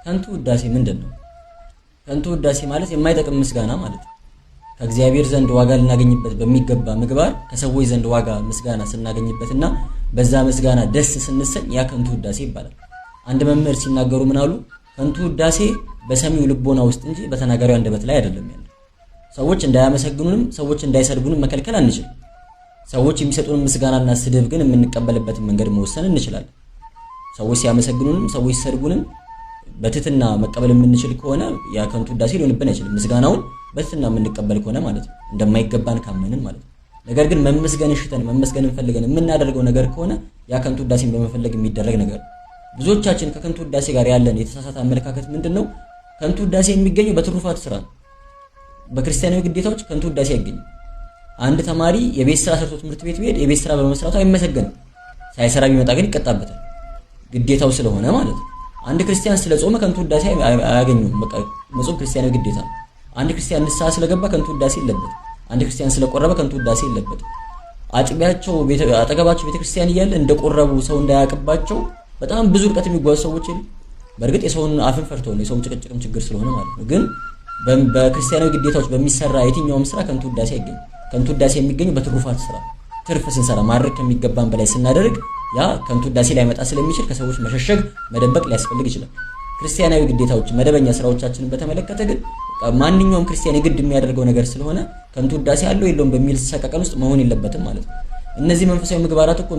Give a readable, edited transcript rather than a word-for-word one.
ከንቱ ውዳሴ ምንድነው? ከንቱ ውዳሴ ማለት የማይጠቅም ምስጋና ማለት ነው። ከእግዚአብሔር ዘንድ ዋጋ ልናገኝበት በሚገባ ምግባር ከሰዎች ዘንድ ዋጋ ምስጋና ስናገኝበትና በዛ ምስጋና ደስ ስንሰኝ ያ ከንቱ ውዳሴ ይባላል። አንድ መምህር ሲናገሩ ምን አሉ? ከንቱ ውዳሴ በሰሚው ልቦና ውስጥ እንጂ በተናጋሪው አንደበት ላይ አይደለም ያለው። ሰዎች እንዳያመሰግኑንም ሰዎች እንዳይሰድቡንም መከልከል አንችልም። ሰዎች የሚሰጡን ምስጋናና ስድብ ግን የምንቀበልበትን መንገድ መወሰን እንችላለን። ሰዎች ሲያመሰግኑንም ሰዎች ሲሰድቡንም በትህትና መቀበል የምንችል ከሆነ ያ ከንቱ ውዳሴ ሊሆንብን አይችልም። ምስጋናውን በትህትና የምንቀበል ከሆነ ማለት ነው፣ እንደማይገባን ካመንን ማለት ነው። ነገር ግን መመስገን ሽተን መመስገንን ፈልገን የምናደርገው ነገር ከሆነ ያ ከንቱ ውዳሴን በመፈለግ የሚደረግ ነገር ነው። ብዙዎቻችን ከከንቱ ውዳሴ ጋር ያለን የተሳሳተ አመለካከት ምንድነው? ከንቱ ውዳሴ የሚገኘው በትሩፋት ስራ ነው። በክርስቲያናዊ ግዴታዎች ከንቱ ውዳሴ አይገኝም። አንድ ተማሪ የቤት ስራ ሰርቶ ትምህርት ቤት ቢሄድ የቤት ስራ በመስራቱ አይመሰገንም። ሳይሰራ ቢመጣ ግን ይቀጣበታል፣ ግዴታው ስለሆነ ማለት ነው። አንድ ክርስቲያን ስለጾመ ከንቱ ውዳሴ አያገኘውም። በቃ መጾም ክርስቲያናዊ ግዴታ ነው። አንድ ክርስቲያን ንስሐ ስለገባ ከንቱ ውዳሴ የለበት። አንድ ክርስቲያን ስለቆረበ ከንቱ ውዳሴ የለበት። አጥቢያቸው አጠገባቸው ቤተክርስቲያን እያለ እንደቆረቡ ሰው እንዳያቅባቸው በጣም ብዙ ርቀት የሚጓዙ ሰዎች ይሉ። በእርግጥ የሰውን አፍን ፈርተው ነው፣ የሰውን ጭቅጭቅም ችግር ስለሆነ ማለት ነው። ግን በክርስቲያናዊ ግዴታዎች በሚሰራ የትኛውም ስራ ከንቱ ውዳሴ አይገኝም። ከንቱ ውዳሴ የሚገኘው በትሩፋት ስራ ትርፍ ስንሰራ ማድረግ ከሚገባን በላይ ስናደርግ ያ ከንቱ ውዳሴ ላይመጣ ስለሚችል ከሰዎች መሸሸግ መደበቅ ሊያስፈልግ ይችላል። ክርስቲያናዊ ግዴታዎች መደበኛ ስራዎቻችንን በተመለከተ ግን ማንኛውም ክርስቲያን የግድ የሚያደርገው ነገር ስለሆነ ከንቱ ውዳሴ አለው የለውም በሚል ሰቀቀን ውስጥ መሆን የለበትም ማለት ነው። እነዚህ መንፈሳዊ ምግባራት እኮ